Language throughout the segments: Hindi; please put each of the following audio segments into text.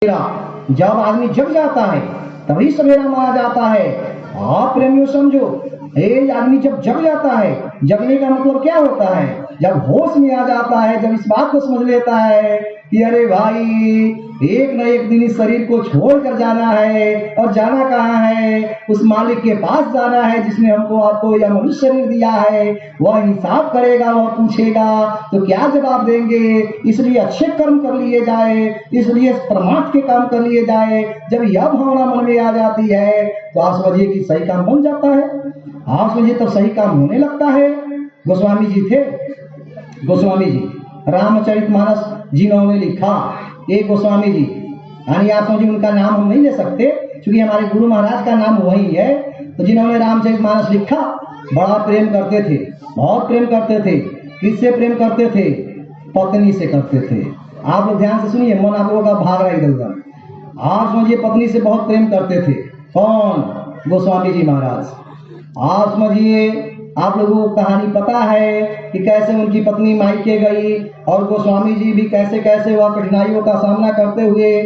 जब आदमी जग जाता है तभी सवेरा माना जाता है। आप प्रेमियों समझो, आदमी जब जग जाता है, जगने का मतलब क्या होता है? जब होश में आ जाता है, जब इस बात को समझ लेता है कि अरे भाई एक न एक दिन इस शरीर को छोड़कर जाना है, और जाना कहाँ है? उस मालिक के पास जाना है जिसने हमको आपको यह मनुष्य शरीर दिया है। वह हिसाब करेगा, वह पूछेगा, तो क्या जवाब देंगे? इसलिए अच्छे कर्म कर लिए जाए, इसलिए परमार्थ के काम कर लिए जाए। जब यह भावना मन में आ जाती है तो आप समझिए कि सही काम बन जाता है। आप समझिए तब सही काम होने लगता है। गोस्वामी जी थे, गोस्वामी जी रामचरितमानस जिन्होंने लिखा, एक गोस्वामी जी, यानी आप समझिए उनका नाम हम नहीं ले सकते क्योंकि हमारे गुरु महाराज का नाम वही है। तो जिन्होंने रामचरितमानस लिखा, बड़ा प्रेम करते थे, बहुत प्रेम करते थे। किससे प्रेम करते थे? पत्नी से करते थे। आप लोग ध्यान से सुनिए, मन आप लोगों का भाग रहा है इधर उधर। आप समझिए पत्नी से बहुत प्रेम करते थे। कौन? गोस्वामी जी महाराज। आप समझिए, आप लोगों को कहानी पता है कि कैसे उनकी पत्नी मायके गई और गोस्वामी जी भी कैसे कैसे वह कठिनाइयों का सामना करते हुए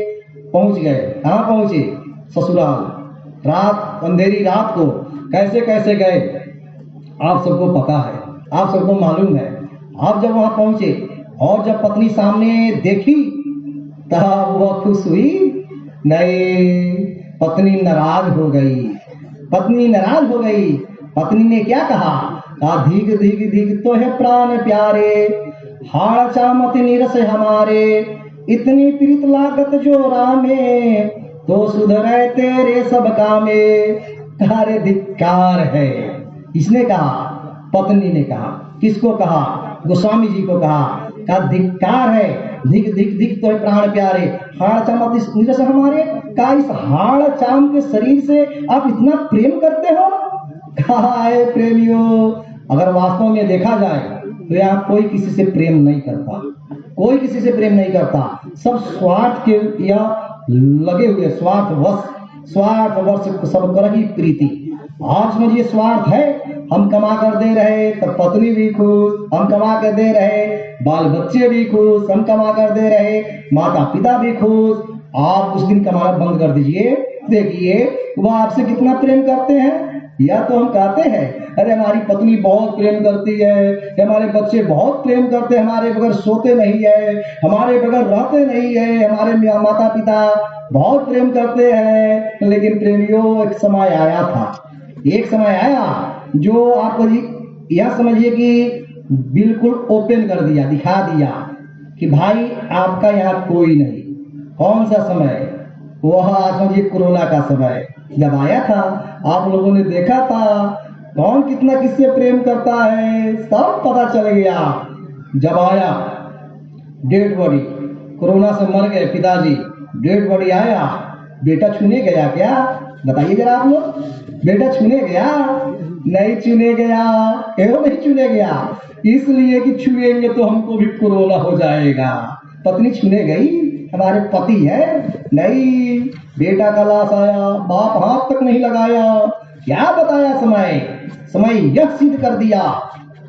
पहुंच गए। कहाँ पहुंचे? ससुराल। रात, अंधेरी रात को कैसे कैसे गए, आप सबको पता है, आप सबको मालूम है। आप जब वहां पहुंचे और जब पत्नी सामने देखी तब वह खुश हुई? नहीं, पत्नी नाराज हो गई। पत्नी नाराज हो गई। पत्नी ने क्या कहा? धीग धीग धीग तो है प्राण प्यारे, हाड़ चामत निरस हमारे, इतनी प्रीत लागत जो रामे, तो सुधरे तेरे सब कामे। अरे धिक्कार है। इसने कहा, पत्नी ने कहा। किसको कहा? गोस्वामी जी को कहा धिक्कार है। धिक धिक धिक तो है प्राण प्यारे, हाड़ चामत निरस हमारे। का इस हाड़ चाम के शरीर से आप इतना प्रेम करते हो? कहा है प्रेमियों, अगर वास्तव में देखा जाए तो यहाँ कोई किसी से प्रेम नहीं करता, कोई किसी से प्रेम नहीं करता। सब स्वार्थ के या लगे हुए, स्वार्थ वर्ष सब कर ही प्रीति। आप समझिए स्वार्थ है, हम कमा कर दे रहे तो पत्नी भी खुश, हम कमा कर दे रहे बाल बच्चे भी खुश, हम कमा कर दे रहे माता पिता भी खुश। आप उस दिन कमाना बंद कर दीजिए, देखिए वह आपसे कितना प्रेम करते हैं। या तो हम कहते हैं अरे हमारी पत्नी बहुत प्रेम करती है, हमारे बच्चे बहुत प्रेम करते हैं, हमारे बगैर सोते नहीं है, हमारे बगैर रहते नहीं है, हमारे माता पिता बहुत प्रेम करते हैं। लेकिन प्रेमियों, एक समय आया था, एक समय आया जो आपको यह समझिए कि बिल्कुल ओपन कर दिया, दिखा दिया कि भाई आपका यहाँ कोई नहीं। कौन सा समय? वह आप समझिए कोरोना का समय जब आया था। आप लोगों ने देखा था कौन कितना किससे प्रेम करता है, सब पता चल गया। जब आया डेड बॉडी, कोरोना से मर गए पिताजी, डेड बॉडी आया, बेटा छूने गया क्या? बताइए जरा आप लोग, बेटा छूने गया? नहीं छूने गया। क्यों नहीं छूने गया? इसलिए कि छुएंगे तो हमको भी कोरोना हो जाएगा। पत्नी छूने गई, हमारे पति है? नहीं, बेटा का लाश आया, बाप हाथ तक नहीं लगाया। क्या बताया समय? समय यह सिद्ध कर दिया,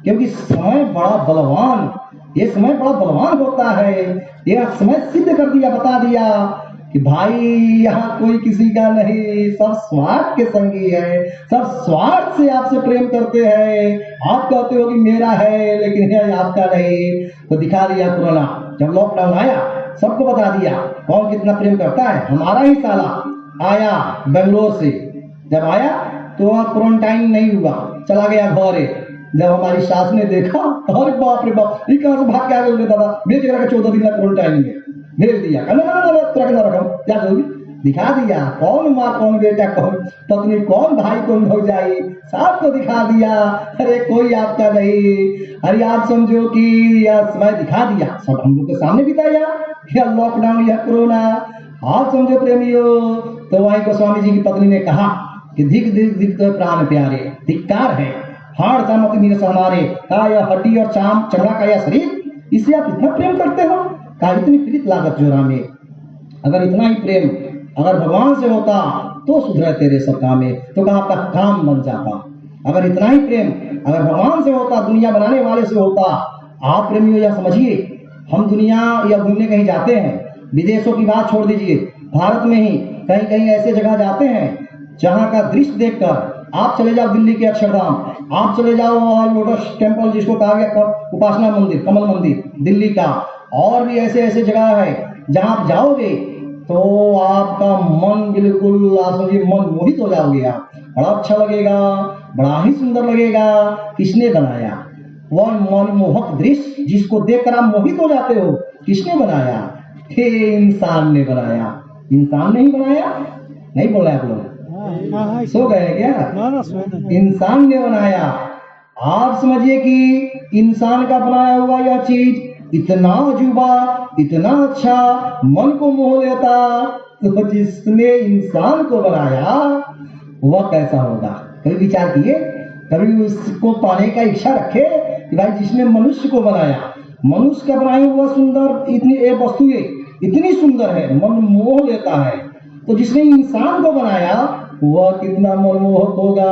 क्योंकि समय बड़ा बलवान, ये समय बड़ा बलवान होता है। यह समय सिद्ध कर दिया, बता दिया कि भाई यहाँ कोई किसी का नहीं, सब स्वार्थ के संगी है, सब स्वार्थ से आपसे प्रेम करते हैं। आप कहते हो कि मेरा है, लेकिन यह आपका नहीं। तो दिखा दिया कोरोना, जब लॉकडाउन आया सबको बता दिया कौन कितना प्रेम करता है। हमारा ही साला आया बेंगलोर से, जब आया तो वहां क्वारंटाइन नहीं हुआ, चला गया घरे। जब हमारी सास ने देखा, अरे बाप रे बाप, ये कहां से भाग के आ गए दादा, भेज रखा 14 दिन का क्वारंटाइन में, भेज दिया। क्या जल्दी दिखा दिया कौन माँ कौन बेटा कौन पत्नी कौन भाई कौन भौजाई, सबको दिखा दिया। अरे कोई आपका नहीं। अरे आप समझो कि यह समय दिखा दिया, सब हम लोग के सामने बिताया, यह लॉकडाउन, यह कोरोना। आप समझो प्रेमियों। तो वहीं गोस्वामी जी की पत्नी ने कहा कि धिक धिक धिक तो प्राण प्यारे, धिक्कार है, हाड़ चामत निरस हमारे। का यह हड्डी और चमड़ा का यह शरीर, इसे आप इतना प्रेम करते हो? का इतनी प्रीत लागत जो रामे। अगर इतना ही प्रेम अगर भगवान से होता तो सुधरे तेरे सब कामे, तो कहा आपका काम बन जाता। अगर इतना ही प्रेम अगर भगवान से होता, दुनिया बनाने वाले से होता। आप प्रेमियों यह समझिए, हम दुनिया या घूमने कहीं जाते हैं, विदेशों की बात छोड़ दीजिए, भारत में ही कहीं कहीं ऐसे जगह जाते हैं जहां का दृश्य देखकर आप चले जाओ दिल्ली के अक्षरधाम, आप चले जाओ लोटस टेम्पल जिसको कहा गया उपासना मंदिर, कमल मंदिर दिल्ली का, और भी ऐसे ऐसे जगह है जहां आप जाओगे तो आपका मन बिल्कुल आप समझिए मन मोहित हो जाओगे आप, बड़ा अच्छा लगेगा, बड़ा ही सुंदर लगेगा। किसने बनाया वह मनमोहक दृश्य जिसको देखकर आप मोहित हो जाते हो? किसने बनाया? हे इंसान ने बनाया। इंसान ने ही बनाया? नहीं बोल रहे आप लोग, सो गए क्या? इंसान ने बनाया। आप समझिए कि इंसान का बनाया हुआ यह चीज इतना अजूबा, इतना अच्छा, मन को मोह लेता, तो जिसने इंसान को बनाया वह कैसा होगा? कभी विचार किए? कभी उसको पाने का इच्छा रखे कि भाई जिसने मनुष्य को बनाया, मनुष्य का बनाया हुआ सुंदर इतनी वस्तुएं इतनी सुंदर है, मन मोह लेता है, तो जिसने इंसान को बनाया वह कितना मनमोहक होगा?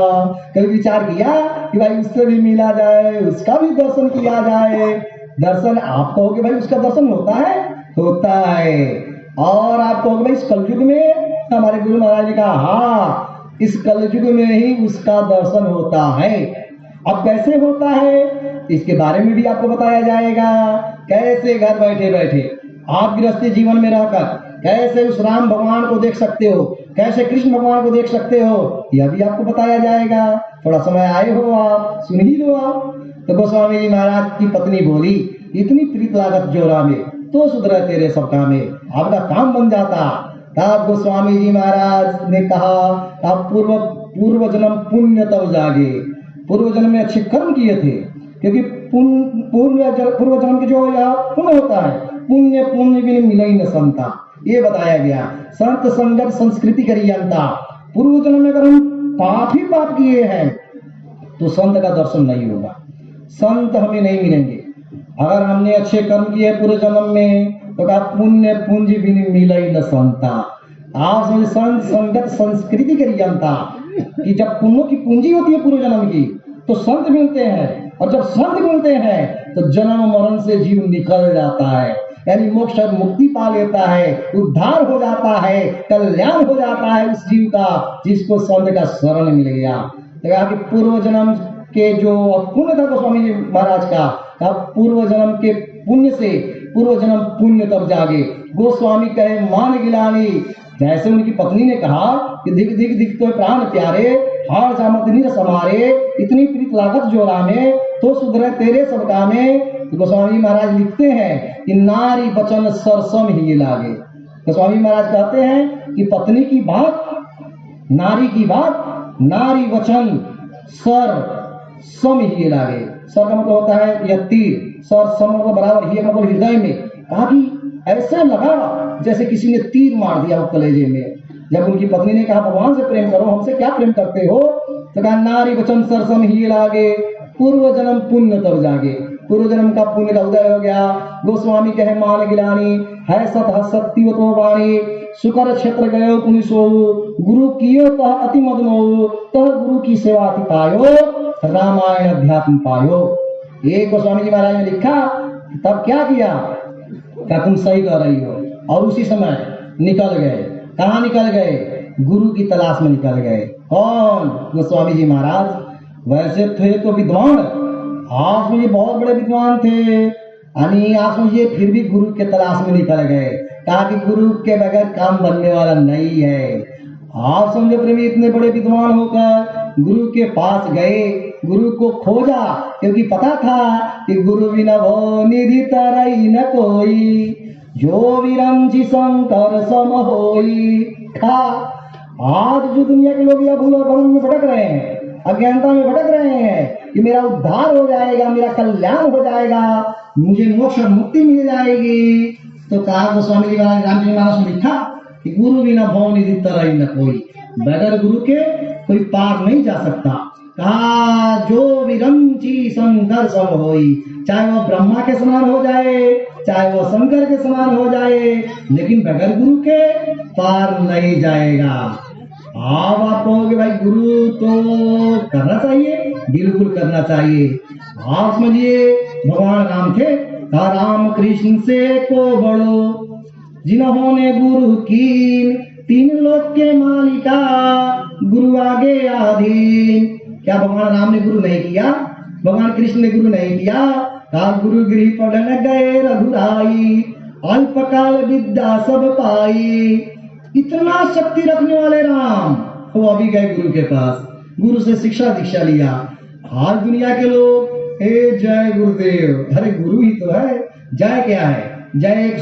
कभी विचार किया कि भाई उससे भी मिला जाए, उसका भी दर्शन किया जाए? दर्शन आप कहोगे भाई उसका दर्शन होता है? होता है। और आप कहोगे भाई इस कलयुग में, हमारे गुरु महाराज ने कहा हाँ इस कलयुग में ही उसका दर्शन होता है। अब कैसे होता है इसके बारे में भी आपको बताया जाएगा। कैसे घर बैठे बैठे आप गृहस्थी जीवन में रहकर कैसे उस राम भगवान को देख सकते हो, कैसे कृष्ण भगवान को देख सकते हो, यह भी आपको बताया जाएगा। थोड़ा समय आए हो आप, सुन ही लो आप। तो गोस्वामी जी महाराज की पत्नी बोली इतनी प्रीत लागत जोरा में तो सुधरे तेरे सब कामे, आपका काम बन जाता। तब गोस्वामी जी महाराज ने कहा आप पूर्व जन्म पुण्य तब जागे, पूर्व जन्म में अच्छे कर्म किए थे, क्योंकि पूर्व जन्म के जो पुण्य होता है, पुण्य पुण्य भी मिले न संता, ये बताया गया। संत संगत संस्कृति करियंता, पूर्व जन्म में अगर हम पाप ही पाप किए हैं तो संत का दर्शन नहीं होगा, संत हमें नहीं मिलेंगे। अगर हमने अच्छे कर्म किए पूर्व जन्म में तो कहा पुण्य पुंज भी मिले न संता। आप समझे संत संगत संस्कृति करियंता कि जब पुण्यों की पूंजी होती है पूर्व जन्म की तो संत मिलते हैं, और जब संत मिलते हैं तो जन्म मरण से जीव निकल जाता है, यानी मोक्ष और मुक्ति पा लेता है, उद्धार हो जाता है, कल्याण हो जाता है उस जीव का जिसको संत का शरण मिल गया। तो कहा कि पूर्व जन्म के जो पुण्य था गोस्वामी जी महाराज का, पूर्व जन्म के पुण्य से पूर्व जन्म पुण्य तब जागे। गोस्वामी कहे मान गिलानी, जैसे उनकी पत्नी ने कहा कि दिख दिख दिख तो प्राण प्यारे, हार जामत निरस हमारे, इतनी प्रीत लागत जोरा में तो सुधरे तेरे सब कामे। तो गोस्वामी महाराज लिखते हैं कि नारी वचन सरसम ही लागे। गोस्वामी महाराज कहते हैं कि पत्नी की बात, नारी की बात, नारी वचन सर सम ही लागे। सर का मतलब होता है यह तीर, सर सम मतलब बराबर, ही मतलब हृदय में। कहा कि ऐसे लगा जैसे किसी ने तीर मार दिया हो कलेजे में। जब उनकी पत्नी ने कहा भगवान से प्रेम करो, हमसे क्या प्रेम करते हो? तो कहा नारी वचन सरसम ही लागे, पूर्व जन्म पुण्य तब जागे। पूर्व जन्म का पुण्य का उदय हो गया। गोस्वामी कहे मान गिलानी है सत सत्य तो वाणी, सुकर क्षेत्र गयो पुनिसो, गुरु कियो तह अति मदनो, तह गुरु की सेवा अति पायो, रामायण अध्यात्म पायो। एक गोस्वामी जी महाराज ने लिखा, तब क्या किया? क्या तुम सही कर रही हो? और उसी समय निकल गए। कहाँ निकल गए? गुरु की तलाश में निकल गए। कौन? गोस्वामी जी महाराज। वैसे थे तो विद्वान, आप मुझे बहुत बड़े विद्वान थे, आप समझिए फिर भी गुरु के तलाश में निकल गए। कहा कि गुरु के बगैर काम बनने वाला नहीं है। आप समझे प्रेमी, इतने बड़े विद्वान होकर गुरु के पास गए, गुरु को खोजा, क्योंकि पता था कि गुरु बिना भो निधि तरई न कोई, जो विरंची शंकर सम होई। आज जो दुनिया के लोग यह भूल और भ्रम में भटक रहे हैं, अज्ञानता में भटक रहे हैं कि मेरा उद्धार हो जाएगा, मेरा कल्याण हो जाएगा, मुझे मोक्ष और मुक्ति मिल जाएगी, तो कहा गोस्वामी जी महाराज रामचंद्र महाराज ने लिखा कि गुरु बिना भव निधि तरई न कोई, बगैर गुरु के कोई पार नहीं जा सकता। कहा जो विरंची शंकर सम होई, चाहे वो ब्रह्मा के समान हो जाए, चाहे वो शंकर के समान हो जाए, लेकिन बगैर गुरु के पार नहीं जाएगा। आप कहोगे भाई गुरु तो करना चाहिए, बिल्कुल करना चाहिए। आप समझिए भगवान राम थे, कहा राम कृष्ण से को बड़ो, जिन्होंने गुरु कीन, तीन लोक के मालिका, गुरु आगे आधीन। क्या भगवान राम ने गुरु नहीं किया? भगवान कृष्ण ने गुरु नहीं किया? काल गुरु गिरी पढ़न गए रघुराई, अल्पकाल विद्या सब पाई। इतना शक्ति रखने वाले राम वो अभी गए गुरु के पास, गुरु से शिक्षा दीक्षा लिया। आज दुनिया के लोग हे जय गुरुदेव, अरे गुरु ही तो है, जय क्या है? जय एक